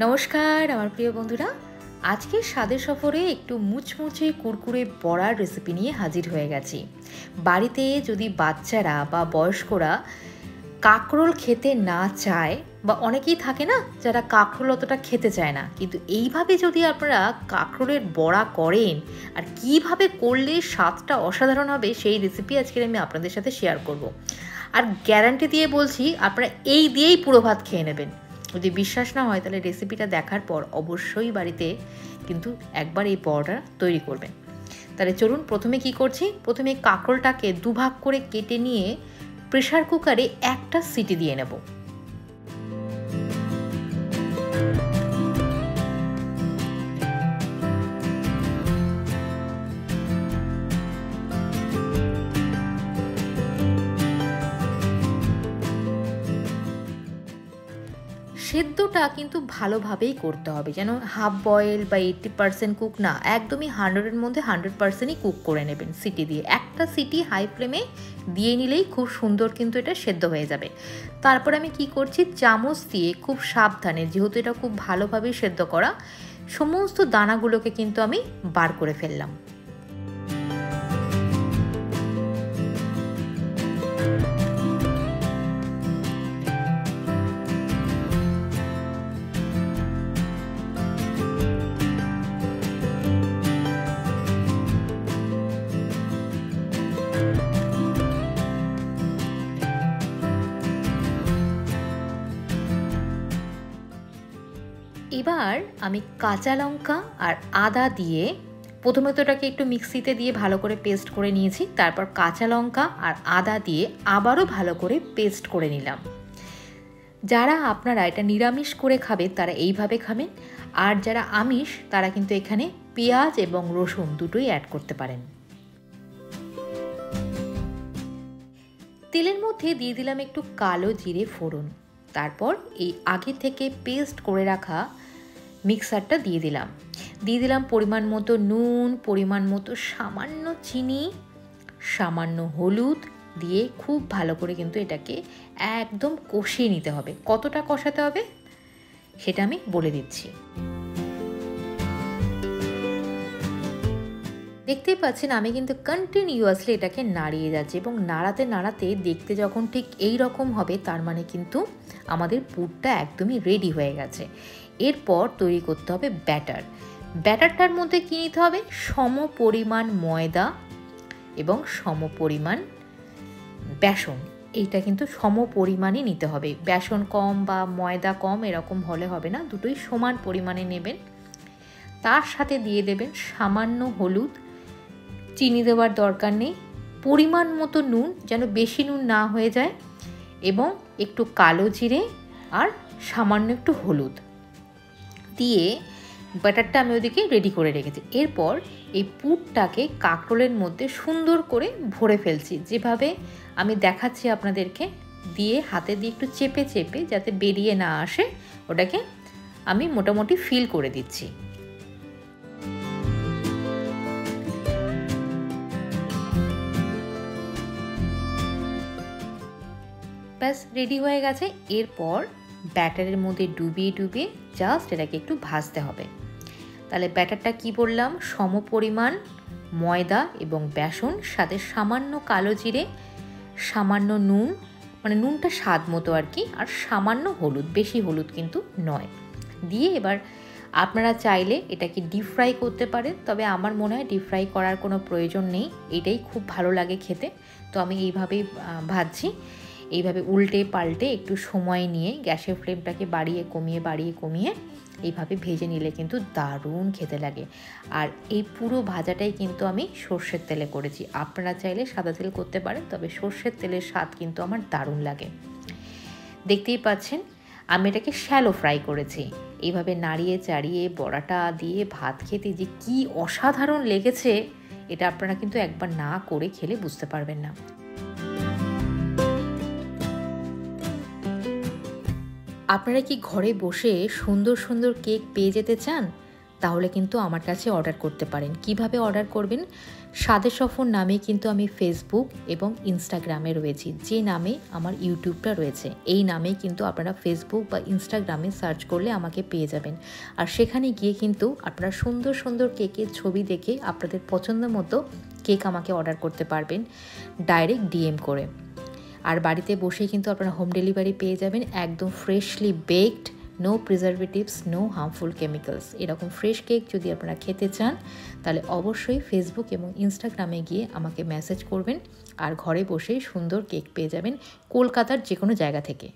নমস্কার আমার প্রিয় বন্ধুরা, আজকে স্বাদের সফরে একটু মুচমুচে কুরকুরে বড়ার রেসিপি নিয়ে হাজির হয়ে গেছি। বাড়িতে যদি বাচ্চারা বা বয়স্করা কাঁকরোল খেতে না চায় বা অনেকেই থাকে না যারা কাঁকরোল অতটা খেতে চায় না, কিন্তু এইভাবে যদি আপনারা কাঁকরোলের বড়া করেন আর কিভাবে করলে স্বাদটা অসাধারণ হবে সেই রেসিপি আজকে আমি আপনাদের সাথে শেয়ার করব। আর গ্যারান্টি দিয়ে বলছি আপনারা এই দিয়েই পুরো ভাত খেয়ে নেবেন। যদি বিশ্বাস না হয় তাহলে রেসিপিটা দেখার পর অবশ্যই বাড়িতে কিন্তু একবার এই বড়াটা তৈরি করবেন। তাহলে চলুন প্রথমে কি করছি, প্রথমে কাঁকরোলটাকে দুভাগ করে কেটে নিয়ে প্রেসার কুকারে একটা সিটি দিয়ে নেব। সেদ্ধটা কিন্তু ভালোভাবেই করতে হবে, যেন হাফ বয়েল বা 80% কুক না, একদমই 100-এর মধ্যে 100%ই কুক করে নেবেন সিটি দিয়ে। একটা সিটি হাই ফ্লেমে দিয়ে নিলেই খুব সুন্দর কিন্তু এটা সেদ্ধ হয়ে যাবে। তারপর আমি কি করছি, চামচ দিয়ে খুব সাবধানে, যেহেতু এটা খুব ভালোভাবেই সেদ্ধ করা, সমস্ত দানাগুলোকে কিন্তু আমি বার করে ফেললাম। এবার আমি কাঁচা লঙ্কা আর আদা দিয়ে প্রথমে তো এটাকে একটু মিক্সিতে দিয়ে ভালো করে পেস্ট করে নিয়েছি, তারপর কাঁচা লঙ্কা আর আদা দিয়ে আবারও ভালো করে পেস্ট করে নিলাম। যারা আপনারা এটা নিরামিষ করে খাবে তারা এইভাবে খাবেন, আর যারা আমিষ তারা কিন্তু এখানে পেঁয়াজ এবং রসুন দুটোই অ্যাড করতে পারেন। তেলের মধ্যে দিয়ে দিলাম একটু কালো জিরে ফোড়ন, তারপর এই আগে থেকে পেস্ট করে রাখা মিক্সারটা দিয়ে দিলাম পরিমাণ মতো নুন, পরিমাণ মতো সামান্য চিনি, সামান্য হলুদ দিয়ে খুব ভালো করে কিন্তু এটাকে একদম কষিয়ে নিতে হবে। কতটা কষাতে হবে সেটা আমি বলে দিচ্ছি। দেখতেই পাচ্ছেন আমি কিন্তু কন্টিনিউয়াসলি এটাকে নাড়িয়ে যাচ্ছি, এবং নাড়াতে নাড়াতে দেখতে যখন ঠিক এই রকম হবে তার মানে কিন্তু আমাদের পুরটা একদমই রেডি হয়ে গেছে। এরপর তৈরি করতে হবে ব্যাটারটার মধ্যে কী নিতে হবে, সম পরিমাণ ময়দা এবং সম পরিমাণ বেসন। এইটা কিন্তু সম পরিমাণই নিতে হবে, বেসন কম বা ময়দা কম এরকম হলে হবে না, দুটোই সমান পরিমাণে নেবেন। তার সাথে দিয়ে দেবেন সামান্য হলুদ, চিনি দেওয়ার দরকার নেই, পরিমাণ মতো নুন, যেন বেশি নুন না হয়ে যায়, এবং একটু কালো জিরে আর সামান্য একটু হলুদ দিয়ে ব্যাটারটা আমি ওদিকে রেডি করে রেখেছি। এরপর এই পুরটাকে কাঁকরোলের মধ্যে সুন্দর করে ভরে ফেলছি, যেভাবে আমি দেখাচ্ছি আপনাদেরকে, দিয়ে হাতে দিয়ে একটু চেপে চেপে যাতে বেরিয়ে না আসে ওটাকে আমি মোটামুটি ফিল করে দিচ্ছি। ব্যাস রেডি হয়ে গেছে। এরপর ব্যাটারের মধ্যে ডুবিয়ে ডুবিয়ে জাস্ট এটাকে একটু ভাজতে হবে। তাহলে ব্যাটারটা কি বললাম, সম পরিমাণ ময়দা এবং বেসন, সাথে সামান্য কালো জিরে, সামান্য নুন, মানে নুনটা স্বাদ মতো আর কি, আর সামান্য হলুদ, বেশি হলুদ কিন্তু নয়, দিয়ে এবার আপনারা চাইলে এটাকে ডিপ ফ্রাই করতে পারেন, তবে আমার মনে হয় ডিপ ফ্রাই করার কোনো প্রয়োজন নেই, এটাই খুব ভালো লাগে খেতে। তো আমি এইভাবেই ভাজছি, এইভাবে উল্টে পাল্টে একটু সময় নিয়ে গ্যাসের ফ্লেমটাকে বাড়িয়ে কমিয়ে এইভাবে ভেজে নিলে কিন্তু দারুণ খেতে লাগে। আর এই পুরো ভাজাটাই কিন্তু আমি সর্ষের তেলে করেছি, আপনারা চাইলে সাদা তেল করতে পারেন, তবে সর্ষের তেলের স্বাদ কিন্তু আমার দারুণ লাগে। দেখতেই পাচ্ছেন আমি এটাকে শ্যালো ফ্রাই করেছি। এইভাবে নাড়িয়ে চাড়িয়ে বড়াটা দিয়ে ভাত খেতে যে কি অসাধারণ লেগেছে, এটা আপনারা কিন্তু একবার না করে খেলে বুঝতে পারবেন না। আপনারা কি ঘরে বসে সুন্দর সুন্দর কেক পেয়ে যেতে চান? তাহলে কিন্তু আমার কাছে অর্ডার করতে পারেন। কিভাবে অর্ডার করবেন? স্বাদের সফর নামে কিন্তু আমি ফেসবুক এবং ইনস্টাগ্রামে রয়েছি, যে নামে আমার ইউটিউবটা রয়েছে। এই নামেই কিন্তু আপনারা ফেসবুক বা ইনস্টাগ্রামে সার্চ করলে আমাকে পেয়ে যাবেন। আর সেখানে গিয়ে কিন্তু আপনারা সুন্দর সুন্দর কেকের ছবি দেখে আপনাদের পছন্দ মতো কেক আমাকে অর্ডার করতে পারবেন ডাইরেক্ট ডিএম করে। আর বাড়িতে বসেই কিন্তু আপনারা হোম ডেলিভারি পেয়ে যাবেন, একদম freshly baked, no preservatives, no harmful chemicals. এরকম ফ্রেশ কেক যদি আপনারা খেতে চান তাহলে অবশ্যই ফেসবুক এবং ইনস্টাগ্রামে গিয়ে আমাকে মেসেজ করবেন, আর ঘরে বসেই সুন্দর কেক পেয়ে যাবেন কলকাতার যে কোনো জায়গা থেকে।